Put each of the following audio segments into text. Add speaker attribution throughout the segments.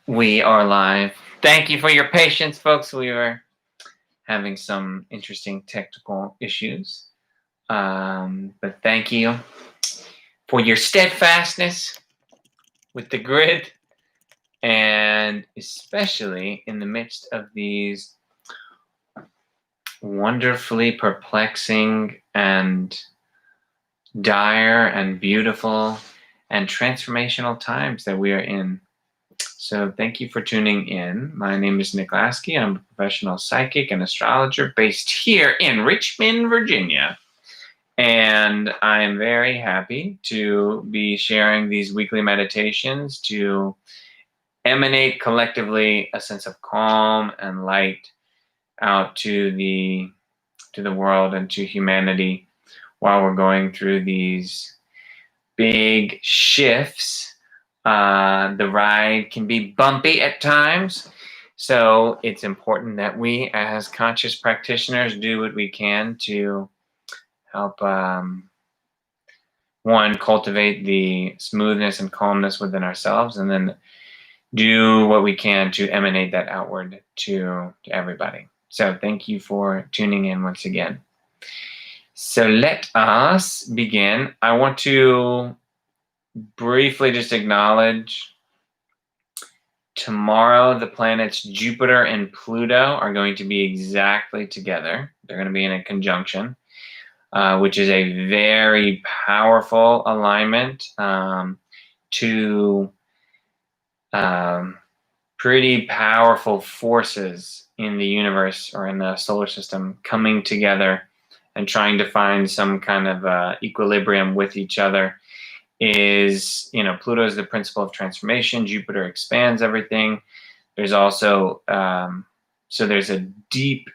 Speaker 1: We are live. Thank you for your patience, folks. We were having some interesting technical issues. But thank you for your steadfastness with the grid, and especially in the midst of these wonderfully perplexing and dire and beautiful and transformational times that we are in. So thank you for tuning in. My name is Nick Lasky. I'm a professional psychic and astrologer based here in Richmond, Virginia. And I am very happy to be sharing these weekly meditations to emanate collectively a sense of calm and light out to the world and to humanity while we're going through these big shifts. The ride can be bumpy at times, so it's important that we as conscious practitioners do what we can to help one, cultivate the smoothness and calmness within ourselves, and then do what we can to emanate that outward to everybody. So thank you for tuning in once again. So let us begin. I want to briefly just acknowledge tomorrow the planets Jupiter and Pluto are going to be exactly together. They're going to be in a conjunction, which is a very powerful alignment to pretty powerful forces in the universe or in the solar system coming together and trying to find some kind of equilibrium with each other. Pluto is the principle of transformation. Jupiter expands everything. There's also, so there's a deep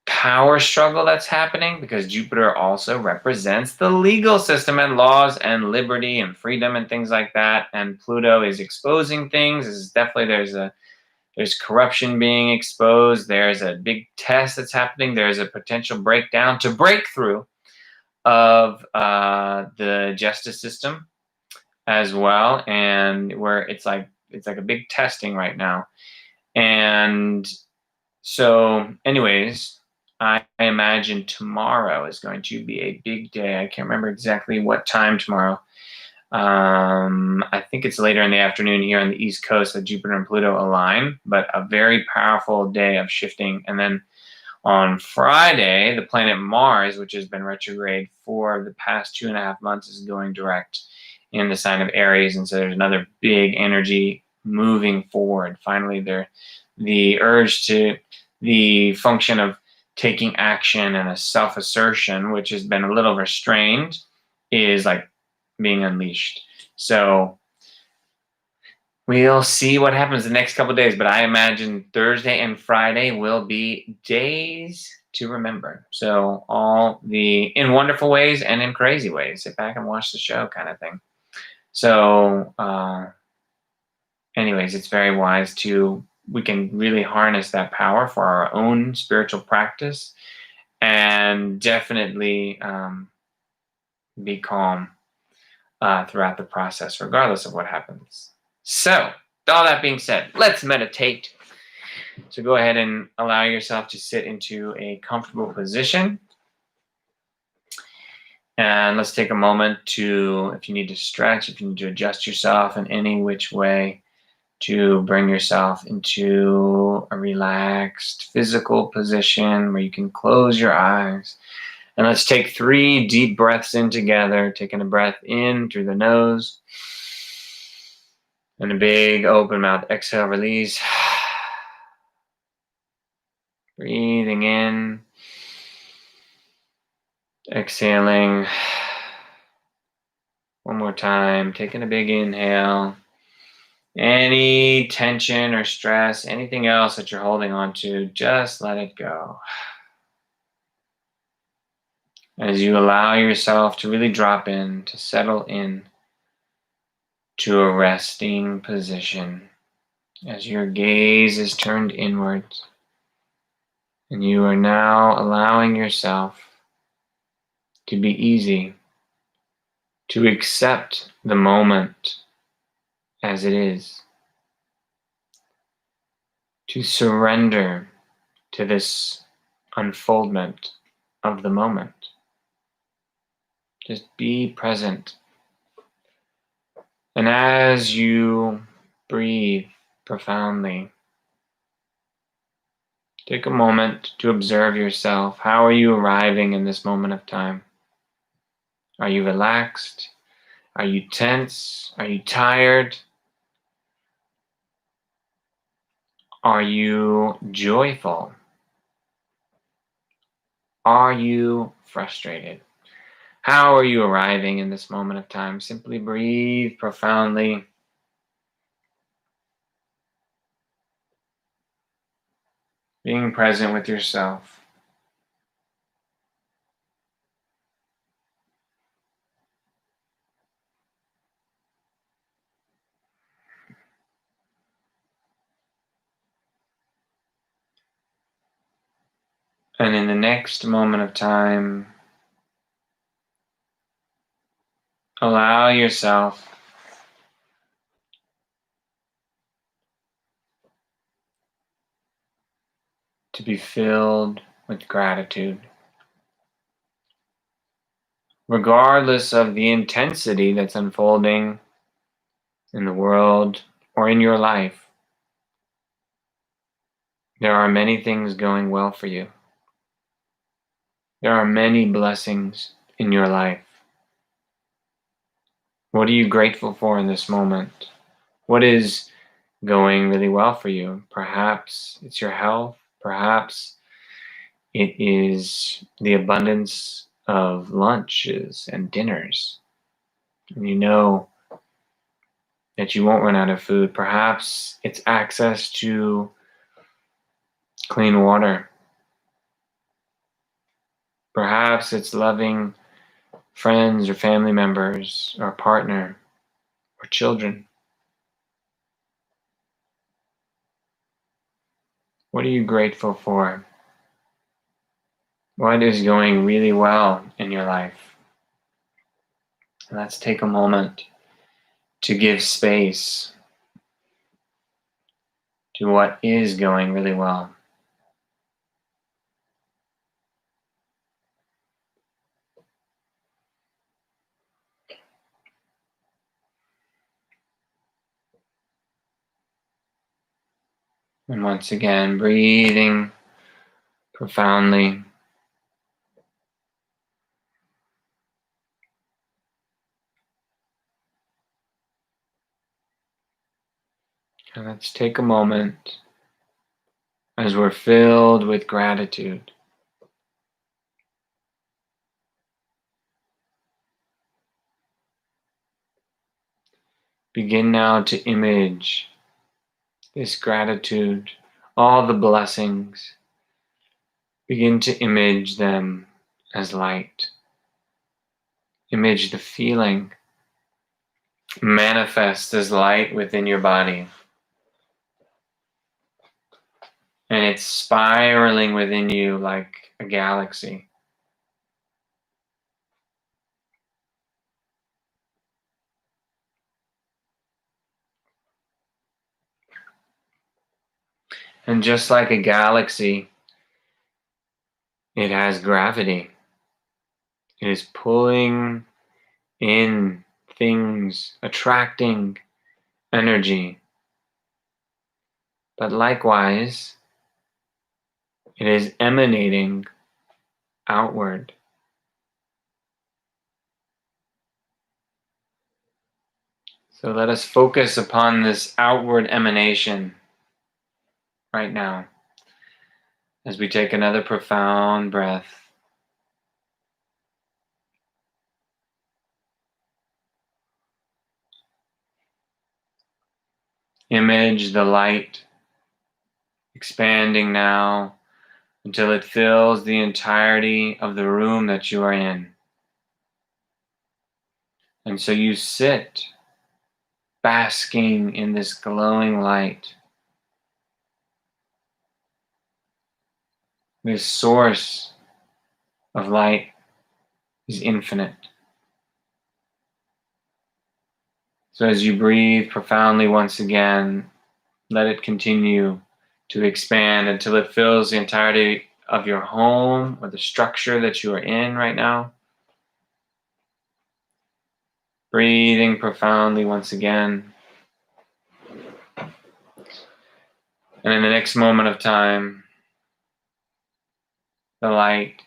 Speaker 1: power struggle that's happening because Jupiter also represents the legal system and laws and liberty and freedom and things like that. And Pluto is exposing things. This is definitely, there's corruption being exposed. There's a big test that's happening. There's a potential breakdown to breakthrough of the justice system as well, and where it's like a big testing right now. And so anyways, I imagine tomorrow is going to be a big day. I can't remember exactly what time tomorrow. I think it's later in the afternoon here on the East Coast that Jupiter and Pluto align, but a very powerful day of shifting. And then on Friday, the planet Mars, which has been retrograde for the past 2.5 months, is going direct in the sign of Aries. And so there's another big energy moving forward. Finally, the urge to the function of taking action and a self-assertion, which has been a little restrained, is like being unleashed. So we'll see what happens the next couple of days, but I imagine Thursday and Friday will be days to remember. So in wonderful ways and in crazy ways. Sit back and watch the show kind of thing. So anyways, it's very wise we can really harness that power for our own spiritual practice and definitely be calm throughout the process, regardless of what happens. So, with all that being said, let's meditate. So go ahead and allow yourself to sit into a comfortable position. And let's take a moment if you need to stretch, if you need to adjust yourself in any which way, to bring yourself into a relaxed physical position where you can close your eyes. And let's take 3 deep breaths in together, taking a breath in through the nose. And a big open mouth exhale, release. Breathing in. Exhaling. One more time, taking a big inhale. Any tension or stress, anything else that you're holding on to, just let it go. As you allow yourself to really drop in, to settle in to a resting position, as your gaze is turned inwards, and you are now allowing yourself to be easy, to accept the moment as it is, to surrender to this unfoldment of the moment. Just be present. And as you breathe profoundly, take a moment to observe yourself. How are you arriving in this moment of time? Are you relaxed? Are you tense? Are you tired? Are you joyful? Are you frustrated? How are you arriving in this moment of time? Simply breathe profoundly. Being present with yourself. And in the next moment of time, allow yourself to be filled with gratitude. Regardless of the intensity that's unfolding in the world or in your life, there are many things going well for you. There are many blessings in your life. What are you grateful for in this moment? What is going really well for you? Perhaps it's your health. Perhaps it is the abundance of lunches and dinners. And you know that you won't run out of food. Perhaps it's access to clean water. Perhaps it's loving friends or family members or partner or children. What are you grateful for? What is going really well in your life? And let's take a moment to give space to what is going really well. And once again, breathing profoundly. And let's take a moment as we're filled with gratitude. Begin now to image this gratitude, all the blessings. Begin to image them as light. Image the feeling manifest as light within your body. And it's spiraling within you like a galaxy. And just like a galaxy, it has gravity. It is pulling in things, attracting energy. But likewise, it is emanating outward. So let us focus upon this outward emanation right now as we take another profound breath. Image the light expanding now until it fills the entirety of the room that you are in. And so you sit basking in this glowing light. This source of light is infinite. So as you breathe profoundly once again, let it continue to expand until it fills the entirety of your home or the structure that you are in right now. Breathing profoundly once again. And in the next moment of time, the light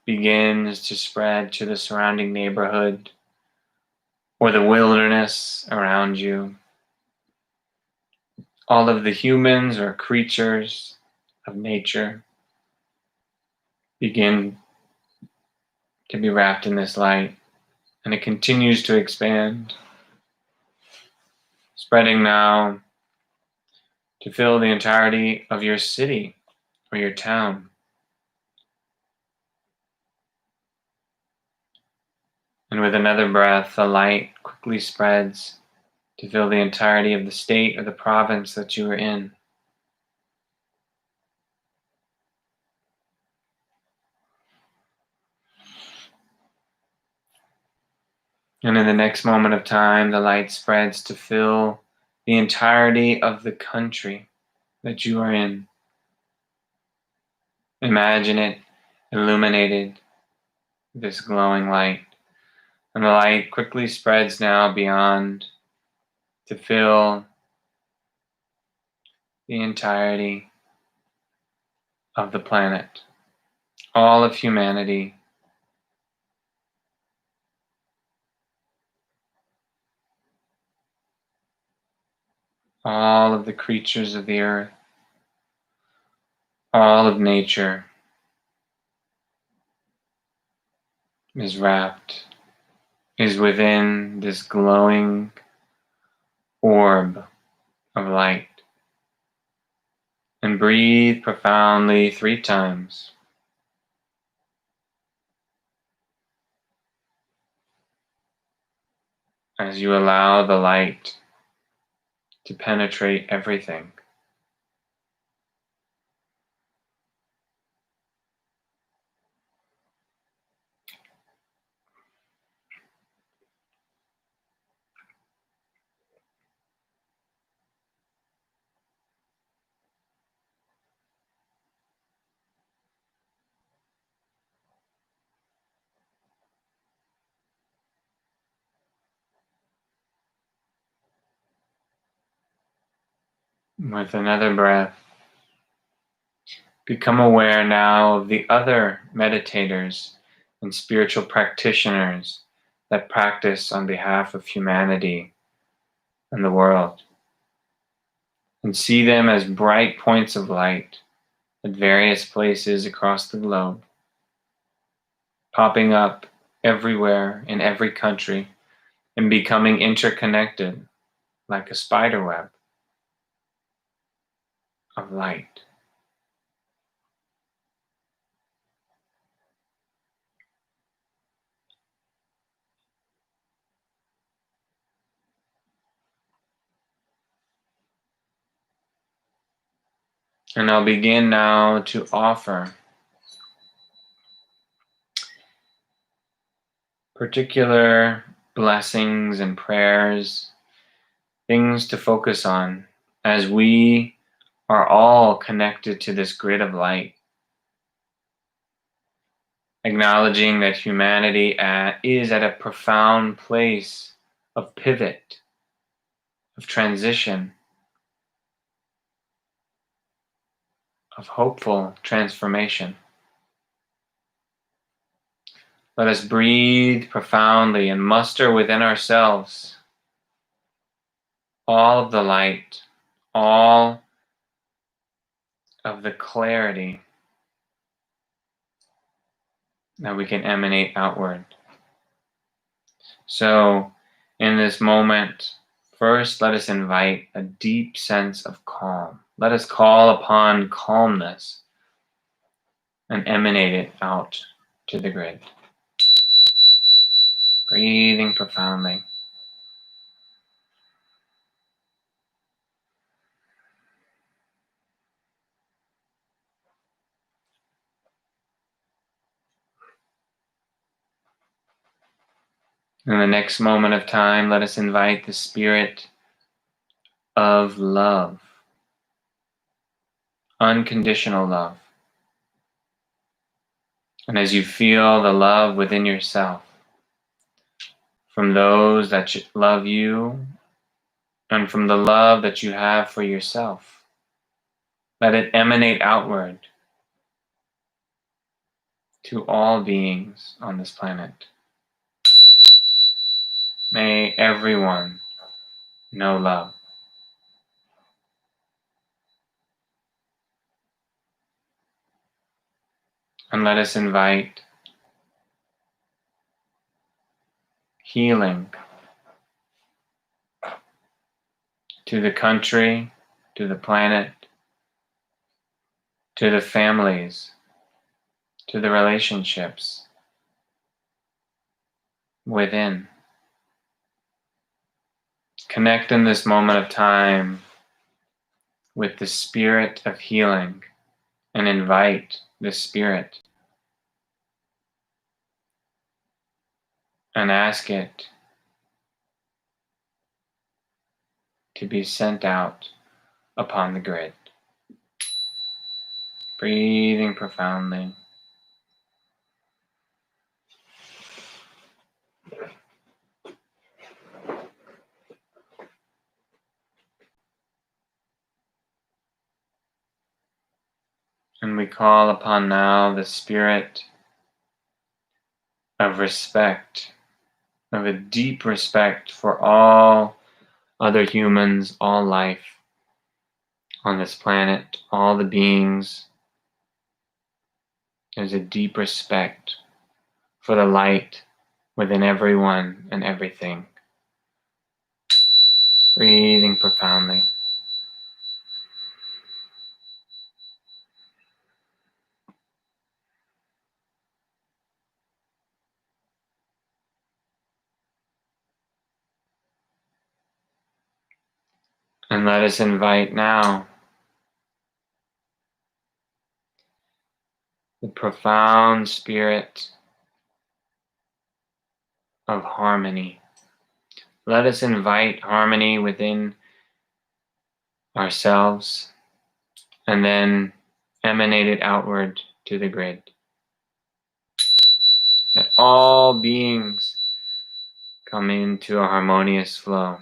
Speaker 1: begins to spread to the surrounding neighborhood or the wilderness around you. All of the humans or creatures of nature begin to be wrapped in this light, and it continues to expand, spreading now to fill the entirety of your city or your town. And with another breath, the light quickly spreads to fill the entirety of the state or the province that you are in. And in the next moment of time, the light spreads to fill the entirety of the country that you are in. Imagine it illuminated with this glowing light. And the light quickly spreads now beyond to fill the entirety of the planet, all of humanity. All of the creatures of the earth, all of nature is wrapped, is within this glowing orb of light. And breathe profoundly 3 times. As you allow the light to penetrate everything. With another breath, become aware now of the other meditators and spiritual practitioners that practice on behalf of humanity and the world. And see them as bright points of light at various places across the globe, popping up everywhere in every country and becoming interconnected like a spider web of light. And I'll begin now to offer particular blessings and prayers, things to focus on as we are all connected to this grid of light. Acknowledging that humanity is at a profound place of pivot, of transition, of hopeful transformation. Let us breathe profoundly and muster within ourselves all of the light, all of the clarity that we can emanate outward. So, in this moment, first let us invite a deep sense of calm. Let us call upon calmness and emanate it out to the grid. Breathing profoundly. In the next moment of time, let us invite the spirit of love unconditional love. And as you feel the love within yourself, from those that love you, and from the love that you have for yourself, let it emanate outward to all beings on this planet. May everyone know love. And let us invite healing to the country, to the planet, to the families, to the relationships within. Connect in this moment of time with the spirit of healing and invite the spirit and ask it to be sent out upon the grid. Breathing profoundly. And we call upon now the spirit of respect, of a deep respect for all other humans, all life on this planet, all the beings. There's a deep respect for the light within everyone and everything. Breathing profoundly. And let us invite now the profound spirit of harmony. Let us invite harmony within ourselves and then emanate it outward to the grid. That all beings come into a harmonious flow.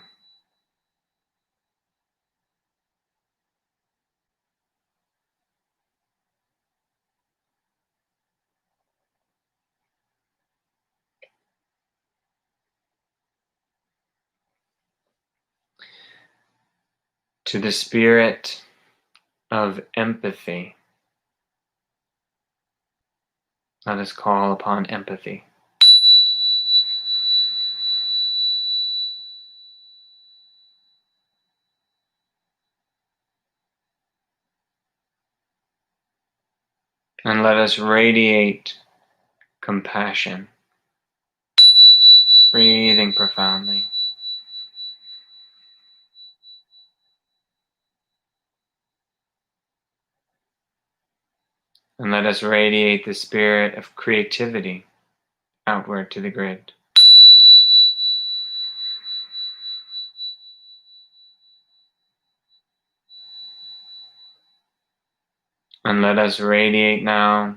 Speaker 1: To the spirit of empathy, let us call upon empathy. And let us radiate compassion. Breathing profoundly. And let us radiate the spirit of creativity outward to the grid. And let us radiate now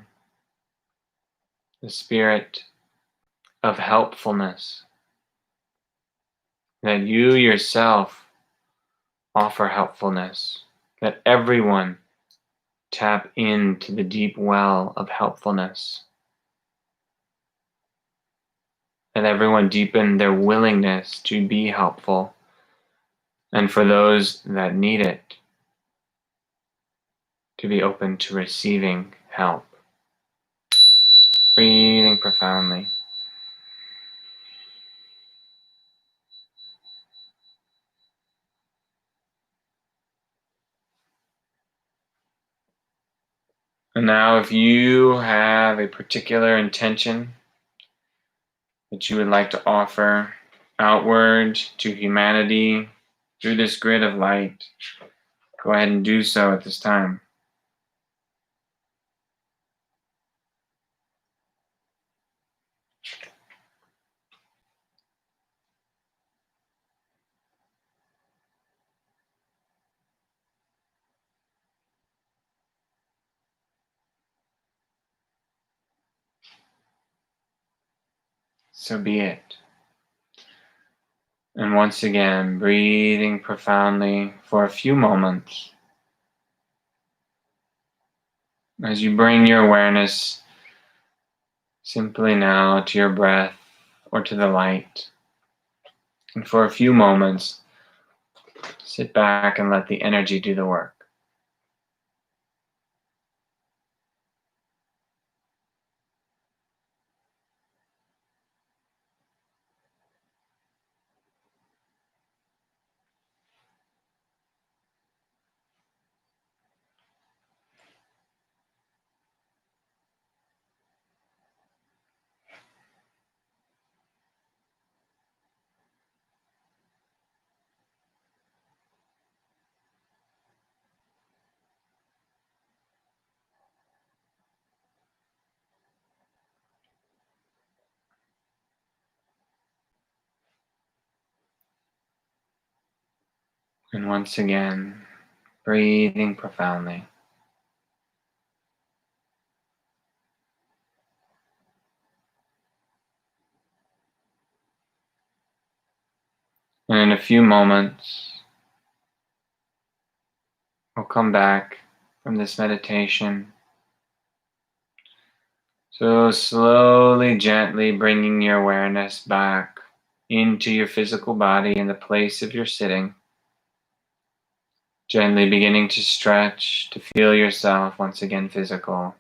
Speaker 1: the spirit of helpfulness, that you yourself offer helpfulness, that everyone tap into the deep well of helpfulness, that everyone deepen their willingness to be helpful, and for those that need it, to be open to receiving help. Breathing profoundly. And now if you have a particular intention that you would like to offer outward to humanity through this grid of light, go ahead and do so at this time. So be it. And once again, breathing profoundly for a few moments as you bring your awareness simply now to your breath or to the light. And for a few moments, sit back and let the energy do the work. And once again, breathing profoundly. And in a few moments, we'll come back from this meditation. So slowly, gently bringing your awareness back into your physical body in the place of your sitting. Gently beginning to stretch, to feel yourself once again physical.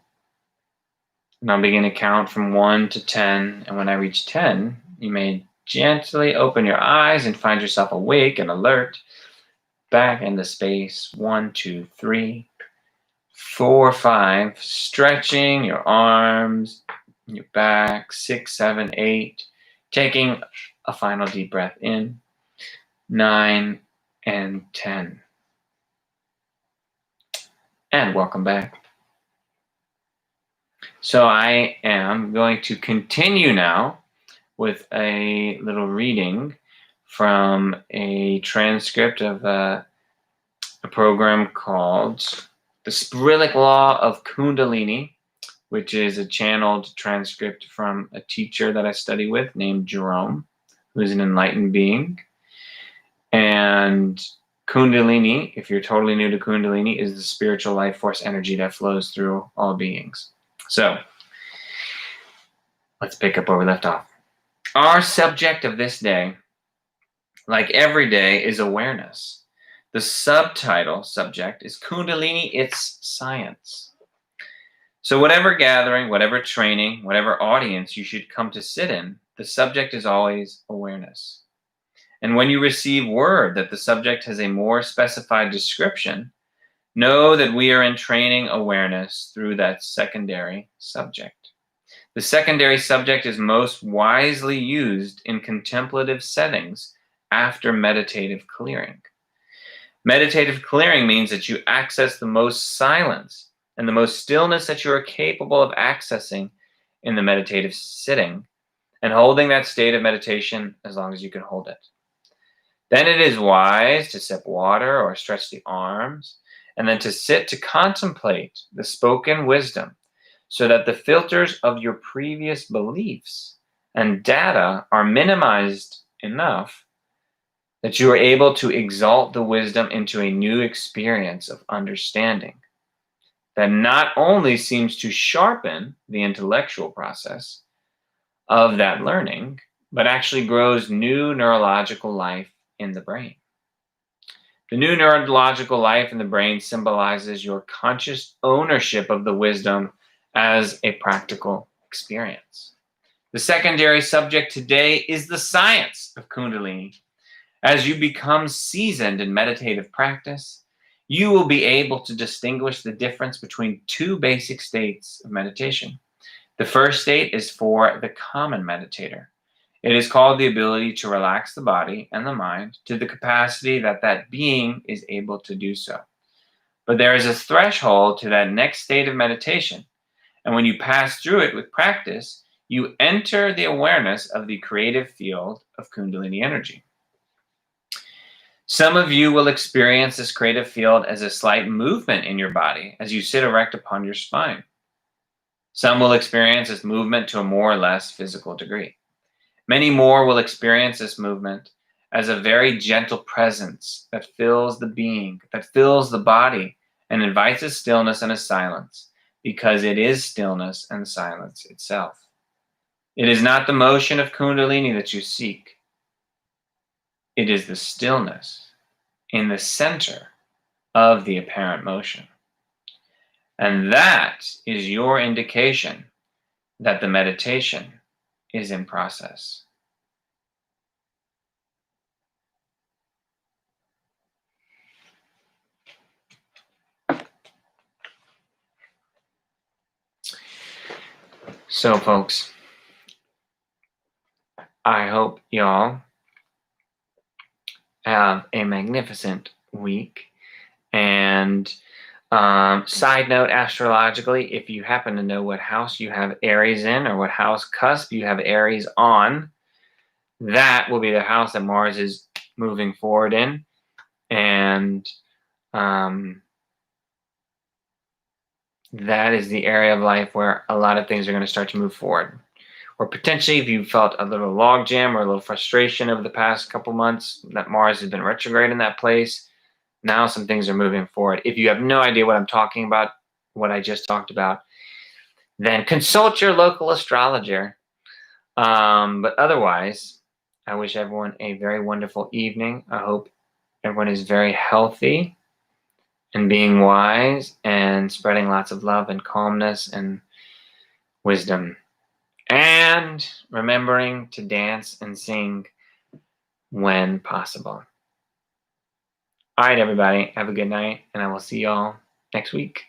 Speaker 1: And I'll begin to count from 1 to 10. And when I reach 10, you may gently open your eyes and find yourself awake and alert. Back in the space. 1, 2, 3, 4, 5. Stretching your arms, your back. 6, 7, 8. Taking a final deep breath in. 9 and 10. And welcome back. So I am going to continue now with a little reading from a transcript of a program called The Spiritual Law of Kundalini, which is a channeled transcript from a teacher that I study with named Jerome, who is an enlightened being. And Kundalini, if you're totally new to Kundalini, is the spiritual life force energy that flows through all beings. So let's pick up where we left off. Our subject of this day, like every day, is awareness. The subtitle subject is Kundalini, its science. So whatever gathering, whatever training, whatever audience you should come to sit in, the subject is always awareness. And when you receive word that the subject has a more specified description, know that we are in training awareness through that secondary subject. The secondary subject is most wisely used in contemplative settings after meditative clearing. Meditative clearing means that you access the most silence and the most stillness that you are capable of accessing in the meditative sitting and holding that state of meditation as long as you can hold it. Then it is wise to sip water or stretch the arms and then to sit to contemplate the spoken wisdom so that the filters of your previous beliefs and data are minimized enough that you are able to exalt the wisdom into a new experience of understanding that not only seems to sharpen the intellectual process of that learning, but actually grows new neurological life in the brain. The new neurological life in the brain symbolizes your conscious ownership of the wisdom as a practical experience. The secondary subject today is the science of Kundalini. As you become seasoned in meditative practice, you will be able to distinguish the difference between two basic states of meditation. The first state is for the common meditator. It is called the ability to relax the body and the mind to the capacity that that being is able to do so. But there is a threshold to that next state of meditation, and when you pass through it with practice, you enter the awareness of the creative field of Kundalini energy. Some of you will experience this creative field as a slight movement in your body as you sit erect upon your spine. Some will experience this movement to a more or less physical degree. Many more will experience this movement as a very gentle presence that fills the being, that fills the body, and invites a stillness and a silence, because it is stillness and silence itself. It is not the motion of Kundalini that you seek. It is the stillness in the center of the apparent motion. And that is your indication that the meditation is in process. So, folks, I hope y'all have a magnificent week. And side note, astrologically, if you happen to know what house you have Aries in, or what house cusp you have Aries on, that will be the house that Mars is moving forward in. And that is the area of life where a lot of things are going to start to move forward. Or potentially, if you felt a little logjam or a little frustration over the past couple months, that Mars has been retrograde in that place, now some things are moving forward. If you have no idea what I'm talking about, what I just talked about, then consult your local astrologer. But otherwise, I wish everyone a very wonderful evening. I hope everyone is very healthy and being wise and spreading lots of love and calmness and wisdom. And remembering to dance and sing when possible. All right, everybody, have a good night, and I will see y'all next week.